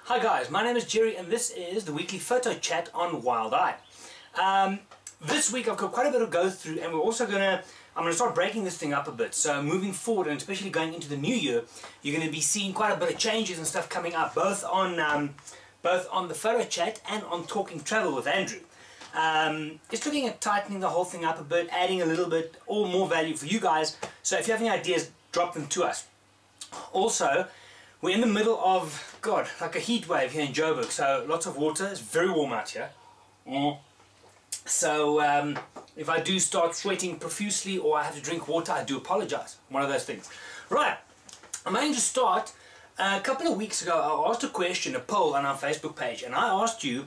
Hi guys, my name is Gerry and this is the weekly photo chat on Wild Eye. This week I've got quite a bit to go through, and I'm going to start breaking this thing up a bit. So moving forward, and especially going into the new year, you're going to be seeing quite a bit of changes and stuff coming up, both on the photo chat and on Talking Travel with Andrew. Just looking at tightening the whole thing up a bit, adding a little bit or more value for you guys. So if you have any ideas, drop them to us. Also, we're in the middle of, God, like a heat wave here in Joburg, so lots of water. It's very warm out here. So if I do start sweating profusely or I have to drink water, I do apologize. One of those things. Right, I'm going to start. A couple of weeks ago I asked a question, a poll on our Facebook page, and I asked you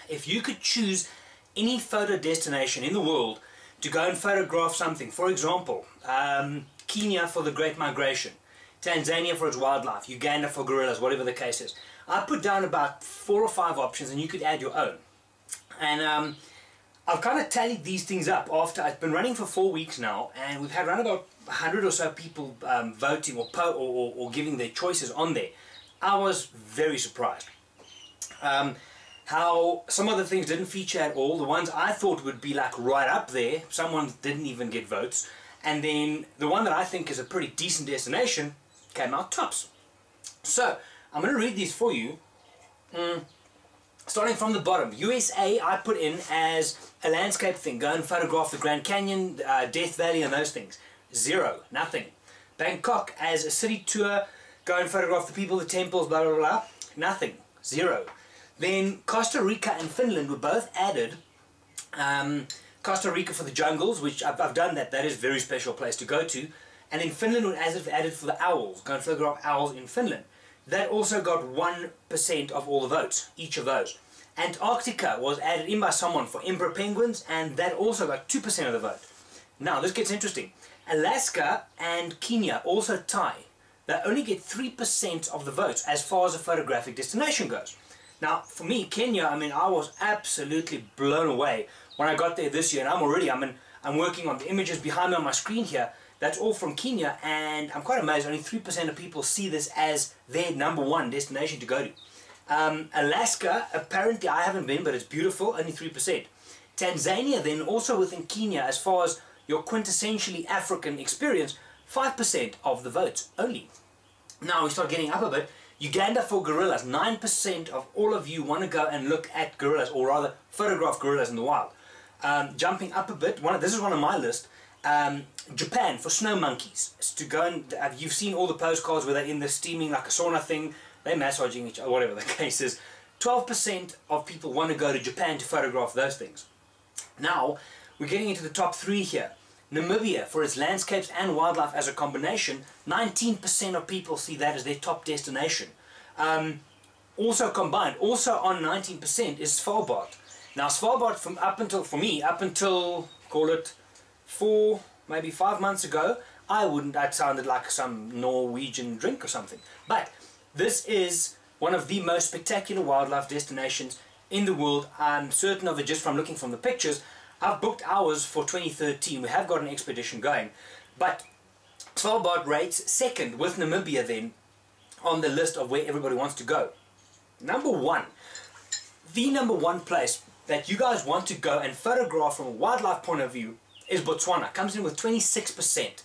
if you could choose any photo destination in the world to go and photograph something. For example, Kenya for the Great Migration, Tanzania for its wildlife, Uganda for gorillas, whatever the case is. I put down about 4 or 5 options and you could add your own. And I've kind of tallied these things up after I've been running for 4 weeks now, and we've had around about 100 or so people voting or giving their choices on there. I was very surprised how some of the things didn't feature at all. The ones I thought would be like right up there, some ones didn't even get votes. And then the one that I think is a pretty decent destination came out tops. So I'm going to read these for you. Starting from the bottom, USA I put in as a landscape thing. Go and photograph the Grand Canyon, Death Valley and those things. 0, nothing. Bangkok as a city tour. Go and photograph the people, the temples, blah blah blah. Nothing. 0. Then Costa Rica and Finland were both added. Costa Rica for the jungles, which I've done that. That is a very special place to go to. And then Finland was added for the owls. Go and photograph owls in Finland. That also got 1% of all the votes, each of those. Antarctica was added in by someone for emperor penguins, and that also got 2% of the vote. Now this gets interesting. Alaska and Kenya also tie. They only get 3% of the votes as far as a photographic destination goes. Now for me, Kenya, I mean, I was absolutely blown away when I got there this year, and I'm working on the images behind me on my screen here. That's all from Kenya, and I'm quite amazed only 3% of people see this as their #1 destination to go to. Alaska, apparently I haven't been, but it's beautiful, only 3%. Tanzania then, also within Kenya, as far as your quintessentially African experience, 5% of the votes only. Now we start getting up a bit. Uganda for gorillas, 9% of all of you want to go and look at gorillas, or rather photograph gorillas in the wild. Jumping up a bit, this is one on my list. Japan for snow monkeys. It's to go and you've seen all the postcards where they're in the steaming like a sauna thing, they're massaging each other, whatever the case is. 12% of people want to go to Japan to photograph those things. Now we're getting into the top 3 here. Namibia for its landscapes and wildlife as a combination, 19% of people see that as their top destination. Also combined, also on 19% is Svalbard. Now Svalbard, for me, up until call it 4, maybe 5 months ago, that sounded like some Norwegian drink or something. But this is one of the most spectacular wildlife destinations in the world. I'm certain of it just from looking from the pictures. I've booked ours for 2013. We have got an expedition going. But Svalbard rates 2nd with Namibia then on the list of where everybody wants to go. The #1 place that you guys want to go and photograph from a wildlife point of view is Botswana. Comes in with 26%.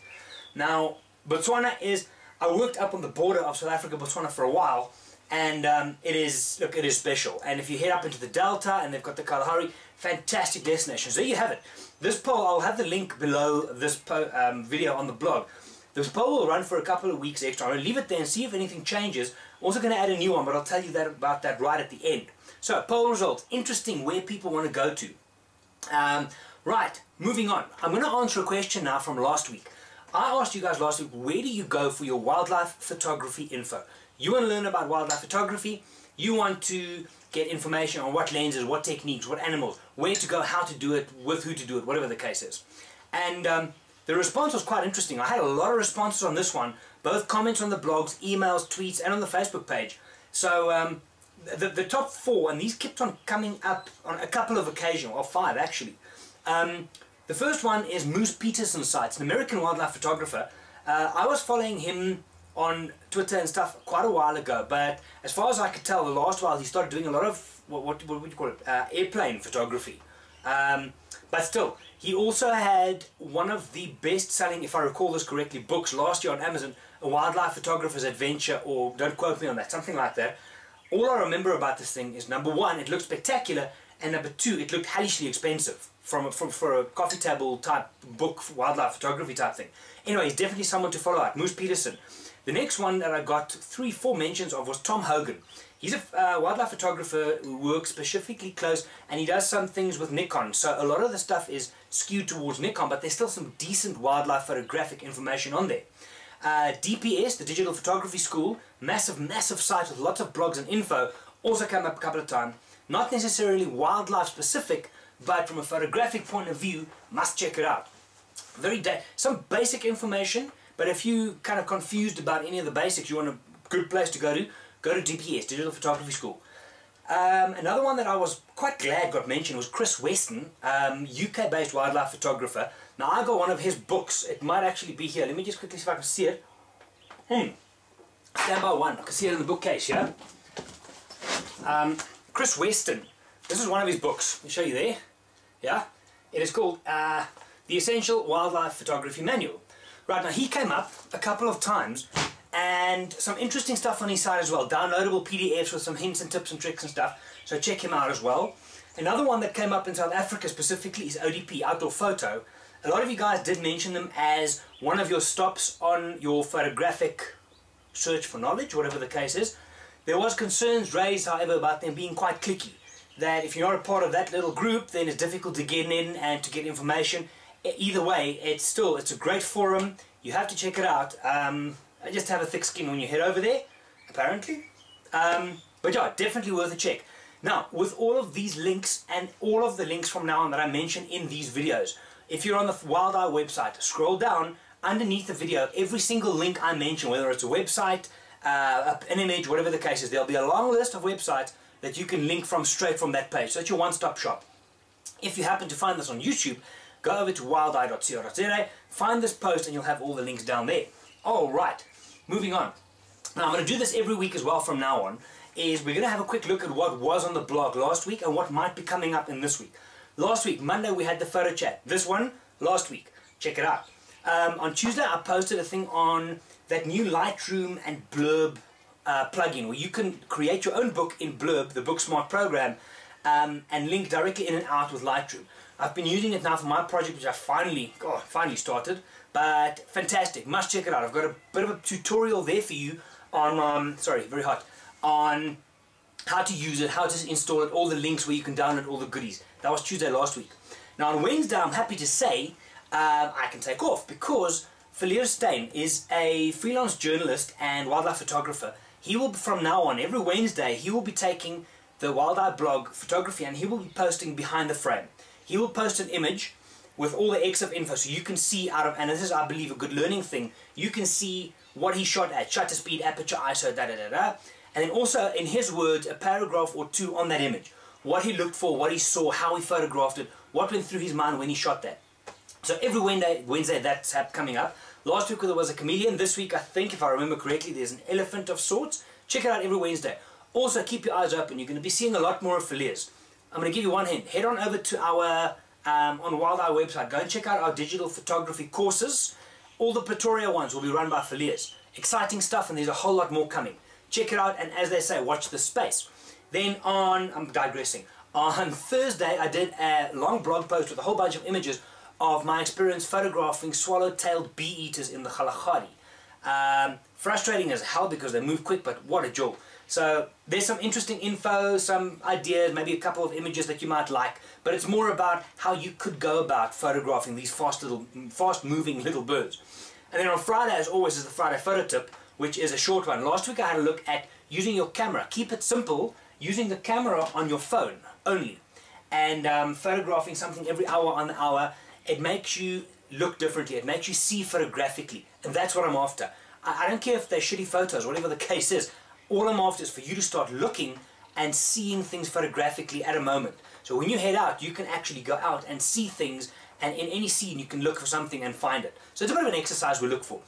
Now Botswana is, I worked up on the border of South Africa, Botswana for a while, and it is special. And if you head up into the Delta, and they've got the Kalahari, fantastic destinations. There you have it. This poll, I'll have the link below this video on the blog. This poll will run for a couple of weeks extra. I'm going to leave it there and see if anything changes. Also going to add a new one, but I'll tell you about that right at the end. So poll results, interesting where people want to go to. Right, moving on. I'm going to answer a question now from last week. I asked you guys last week, where do you go for your wildlife photography info? You want to learn about wildlife photography, you want to get information on what lenses, what techniques, what animals, where to go, how to do it, with who to do it, whatever the case is. And the response was quite interesting. I had a lot of responses on this one, both comments on the blogs, emails, tweets, and on the Facebook page. So the top 4, and these kept on coming up on a couple of occasions, or 5 actually. The first one is Moose Peterson's site, an American wildlife photographer. I was following him on Twitter and stuff quite a while ago, but as far as I could tell, the last while he started doing a lot of what would you call it, airplane photography. But still, he also had one of the best-selling, if I recall this correctly, books last year on Amazon, A Wildlife Photographer's Adventure, or don't quote me on that, something like that. All I remember about this thing is, number one, it looked spectacular, and number two, it looked hellishly expensive for a coffee table type book, wildlife photography type thing. Anyway, he's definitely someone to follow out. Moose Peterson. The next one that I got 3-4 mentions of was Tom Hogan. He's a wildlife photographer who works specifically close, and he does some things with Nikon. So a lot of the stuff is skewed towards Nikon, but there's still some decent wildlife photographic information on there. DPS, the Digital Photography School, massive site with lots of blogs and info, also came up a couple of times. Not necessarily wildlife specific, but from a photographic point of view, must check it out. Some basic information, but if you kind of confused about any of the basics, you want a good place to go to DPS, Digital Photography School. Another one that I was quite glad got mentioned was Chris Weston, UK-based wildlife photographer. Now I got one of his books. It might actually be here. Let me just quickly see if I can see it. Stand by one. I can see it in the bookcase here. Chris Weston. This is one of his books. Let me show you there. Yeah. It is called The Essential Wildlife Photography Manual. Right, now he came up a couple of times, and some interesting stuff on his site as well. Downloadable PDFs with some hints and tips and tricks and stuff. So check him out as well. Another one that came up in South Africa specifically is ODP, Outdoor Photo. A lot of you guys did mention them as one of your stops on your photographic search for knowledge, whatever the case is. There was concerns raised, however, about them being quite cliquey. That if you're not a part of that little group, then it's difficult to get in and to get information. Either way, it's a great forum. You have to check it out. I just have a thick skin when you head over there, apparently. But yeah, definitely worth a check. Now, with all of these links and all of the links from now on that I mentioned in these videos, if you're on the Wild Eye website, scroll down underneath the video. Every single link I mention, whether it's a website, an image, whatever the case is, there'll be a long list of websites that you can link from straight from that page. So that's your one-stop shop. If you happen to find this on YouTube, go over to wildeye.co.za, find this post, and you'll have all the links down there. Alright, moving on. Now I'm going to do this every week as well from now on, is we're going to have a quick look at what was on the blog last week and what might be coming up in this week. Last week, Monday, we had the photo chat. This one, last week. Check it out. On Tuesday, I posted a thing on that new Lightroom and Blurb plugin, where you can create your own book in Blurb, the Booksmart program, and link directly in and out with Lightroom. I've been using it now for my project, which I finally started, but fantastic, must check it out. I've got a bit of a tutorial there for you on, sorry, very hot, on how to use it, how to install it, all the links where you can download all the goodies. That was Tuesday last week. Now on Wednesday, I'm happy to say, I can take off, because Phileer Steyn is a freelance journalist and wildlife photographer. He will, from now on, every Wednesday, he will be taking the Wild Eye blog photography, and he will be posting behind the frame. He will post an image with all the EXIF info, so you can see out of, and this is, I believe, a good learning thing, you can see what he shot at, shutter speed, aperture, ISO, and then also, in his words, a paragraph or two on that image. What he looked for, what he saw, how he photographed it, what went through his mind when he shot that. So every Wednesday that's coming up. Last week there was a chameleon. This week, I think, if I remember correctly, there's an elephant of sorts. Check it out every Wednesday. Also, keep your eyes open. You're going to be seeing a lot more of Phileer's. I'm going to give you one hint. Head on over to our on Wild Eye website. Go and check out our digital photography courses. All the Pretoria ones will be run by Phileer's. Exciting stuff, and there's a whole lot more coming. Check it out, and as they say, watch the space. Then I'm digressing. On Thursday, I did a long blog post with a whole bunch of images of my experience photographing swallow-tailed bee-eaters in the Kalahari. Frustrating as hell because they move quick, but what a joy. So there's some interesting info, some ideas, maybe a couple of images that you might like, but it's more about how you could go about photographing these fast-moving little birds. And then on Friday, as always, is the Friday photo tip, which is a short one. Last week I had a look at using your camera. Keep it simple, using the camera on your phone only, and photographing something every hour on the hour. It makes you look differently, it makes you see photographically, and that's what I'm after. I don't care if they're shitty photos, whatever the case is. All I'm after is for you to start looking and seeing things photographically at a moment. So when you head out, you can actually go out and see things, and in any scene you can look for something and find it. So it's a bit of an exercise we look for.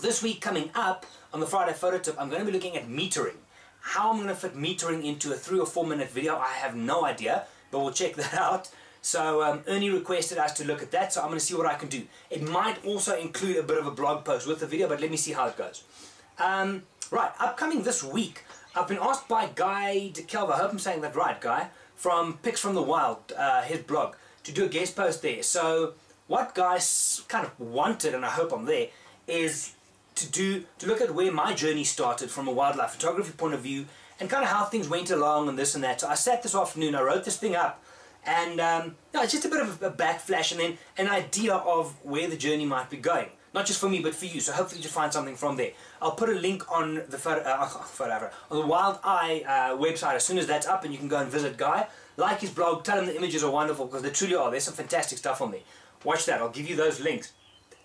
This week coming up on the Friday photo tip, I'm going to be looking at metering. How I'm going to fit metering into a 3 or 4 minute video, I have no idea, but we'll check that out. So Ernie requested us to look at that, so I'm going to see what I can do. It might also include a bit of a blog post with the video, but let me see how it goes. Right, upcoming this week, I've been asked by Guy DeKelva, I hope I'm saying that right, Guy, from Pics from the Wild, his blog, to do a guest post there. So what Guy kind of wanted, and I hope I'm there, is to look at where my journey started from a wildlife photography point of view, and kind of how things went along and this and that. So I sat this afternoon, I wrote this thing up, and it's just a bit of a backflash and then an idea of where the journey might be going. Not just for me, but for you. So hopefully you find something from there. I'll put a link on the on the Wild Eye website as soon as that's up, and you can go and visit Guy. Like his blog, tell him the images are wonderful, because they truly are. There's some fantastic stuff on there. Watch that. I'll give you those links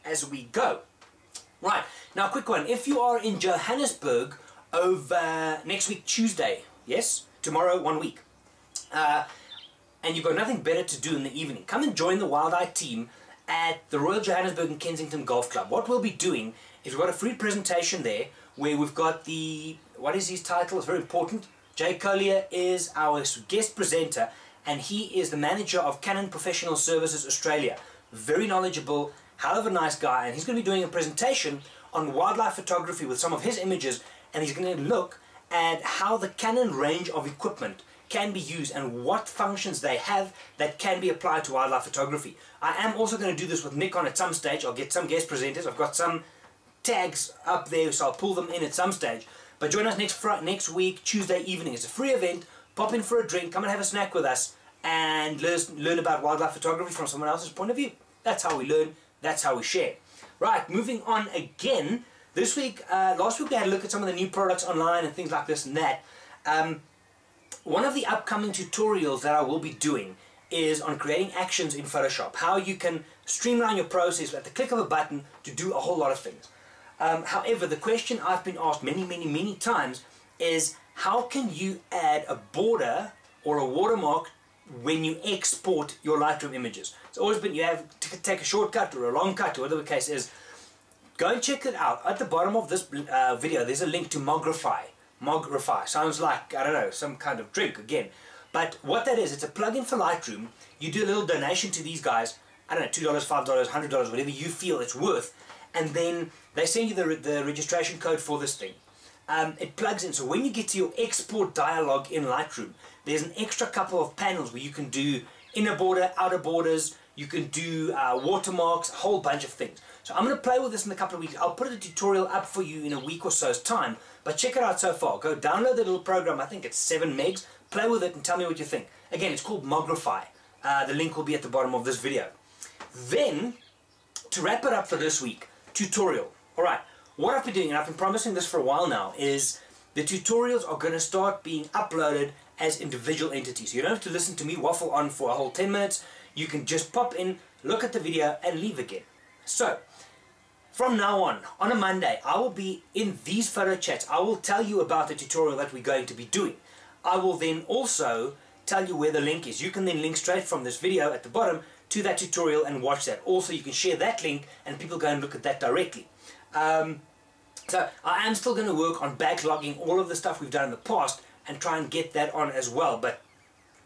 as we go. Right, now a quick one. If you are in Johannesburg over next week, Tuesday, yes, tomorrow, 1 week, and you've got nothing better to do in the evening, come and join the Wild Eye team at the Royal Johannesburg and Kensington Golf Club. What we'll be doing is we've got a free presentation there where we've got what is his title? It's very important. Jay Collier is our guest presenter, and he is the manager of Canon Professional Services Australia. Very knowledgeable, hell of a nice guy, and he's going to be doing a presentation on wildlife photography with some of his images, and he's going to look at how the Canon range of equipment can be used and what functions they have that can be applied to wildlife photography. I am also going to do this with Nikon at some stage. I'll get some guest presenters. I've got some tags up there, so I'll pull them in at some stage. But join us next week, Tuesday evening. It's a free event. Pop in for a drink, come and have a snack with us, and learn about wildlife photography from someone else's point of view. That's how we learn. That's how we share. Right, moving on again. This week, last week we had a look at some of the new products online and things like this and that. One of the upcoming tutorials that I will be doing is on creating actions in Photoshop. How you can streamline your process at the click of a button to do a whole lot of things. However, the question I've been asked many times is, how can you add a border or a watermark when you export your Lightroom images? It's always been you have to take a shortcut or a long cut or whatever the case is. Go and check it out. At the bottom of this video there's a link to Mogrify. Mogrify sounds like, I don't know, some kind of drink again. But what that is, it's a plugin for Lightroom. You do a little donation to these guys, I don't know, $2, $5, $100, whatever you feel it's worth, and then they send you the registration code for this thing. It plugs in, so when you get to your export dialog in Lightroom, there's an extra couple of panels where you can do inner border, outer borders, you can do watermarks, a whole bunch of things. So I'm going to play with this in a couple of weeks. I'll put a tutorial up for you in a week or so's time, but check it out so far. Go download the little program, I think it's 7 megs, play with it and tell me what you think. Again, it's called Mogrify. The link will be at the bottom of this video. Then, to wrap it up for this week, tutorial. Alright, what I've been doing, and I've been promising this for a while now, is the tutorials are going to start being uploaded as individual entities. You don't have to listen to me waffle on for a whole 10 minutes. You can just pop in, look at the video, and leave again. So, from now on a Monday, I will be in these photo chats. I will tell you about the tutorial that we're going to be doing. I will then also tell you where the link is. You can then link straight from this video at the bottom to that tutorial and watch that. Also, you can share that link and people go and look at that directly. So I am still going to work on backlogging all of the stuff we've done in the past and try and get that on as well, but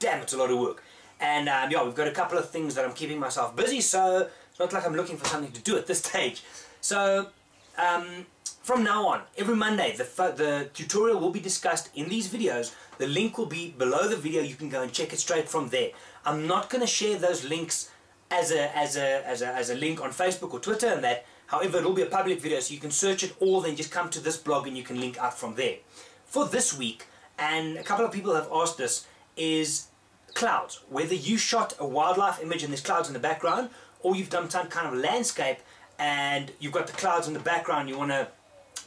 damn, it's a lot of work. And yeah, we've got a couple of things that I'm keeping myself busy, so it's not like I'm looking for something to do at this stage. So from now on, every Monday, the tutorial will be discussed in these videos. The link will be below the video. You can go and check it straight from there. I'm not going to share those links as a link on Facebook or Twitter and that. However, it will be a public video, so you can search it, or then just come to this blog and you can link up from there. For this week, and a couple of people have asked this, is clouds. Whether you shot a wildlife image and there's clouds in the background, or you've done some kind of landscape and you've got the clouds in the background, you want to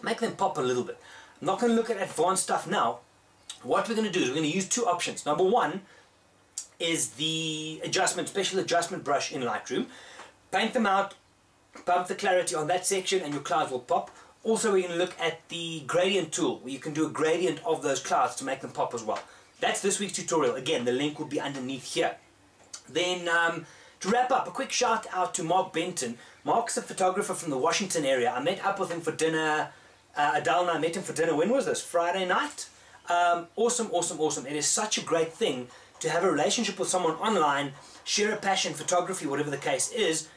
make them pop a little bit. I'm not going to look at advanced stuff now. What we're going to do is we're going to use two options. Number one is the special adjustment brush in Lightroom. Paint them out, bump the clarity on that section and your clouds will pop. Also, we're going to look at the gradient tool, where you can do a gradient of those clouds to make them pop as well. That's this week's tutorial. Again, the link will be underneath here. Then, to wrap up, a quick shout out to Mark Benton, Mark's a photographer from the Washington area. I met up with him for dinner. Adele and I met him for dinner. When was this? Friday night? Awesome, awesome, awesome. It is such a great thing to have a relationship with someone online, share a passion, photography, whatever the case is,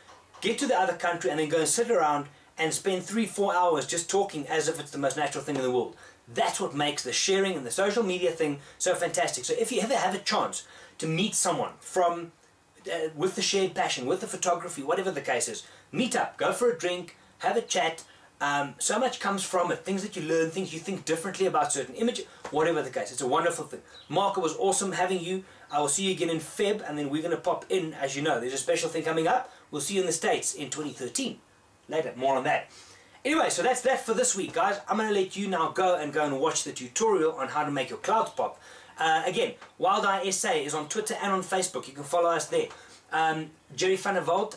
get to the other country and then go and sit around and spend 3-4 hours just talking as if it's the most natural thing in the world. That's what makes the sharing and the social media thing so fantastic. So if you ever have a chance to meet someone from with the shared passion, with the photography, whatever the case is, meet up, go for a drink, have a chat. So much comes from it. Things that you learn, things you think differently about certain images, whatever the case. It's a wonderful thing. Mark, it was awesome having you. I will see you again in Feb, and then we're going to pop in, as you know. There's a special thing coming up. We'll see you in the States in 2013. Later, more on that. Anyway, so that's that for this week, guys. I'm going to let you now go and watch the tutorial on how to make your clouds pop. Again, Wild Eye SA is on Twitter and on Facebook. You can follow us there. Gerry Vanderwalt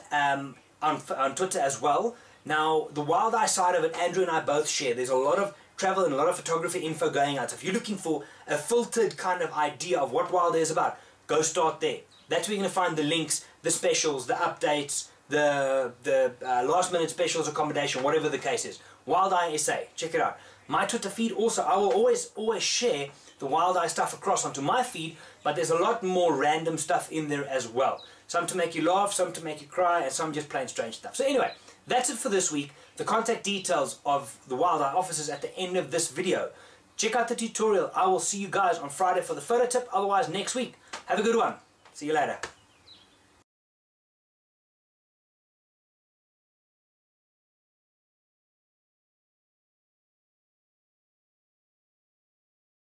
on Twitter as well. Now, the Wild Eye side of it, Andrew and I both share. There's a lot of travel and a lot of photography info going out. So if you're looking for a filtered kind of idea of what Wild Eye is about, go start there. That's where you're going to find the links, the specials, the updates, the last minute specials, accommodation, whatever the case is. Wild Eye SA, check it out. My Twitter feed also, I will always share the Wild Eye stuff across onto my feed, but there's a lot more random stuff in there as well. Some to make you laugh, some to make you cry, and some just plain strange stuff. So anyway, that's it for this week. The contact details of the Wild Eye offices at the end of this video. Check out the tutorial. I will see you guys on Friday for the photo tip. Otherwise, next week. Have a good one. See you later.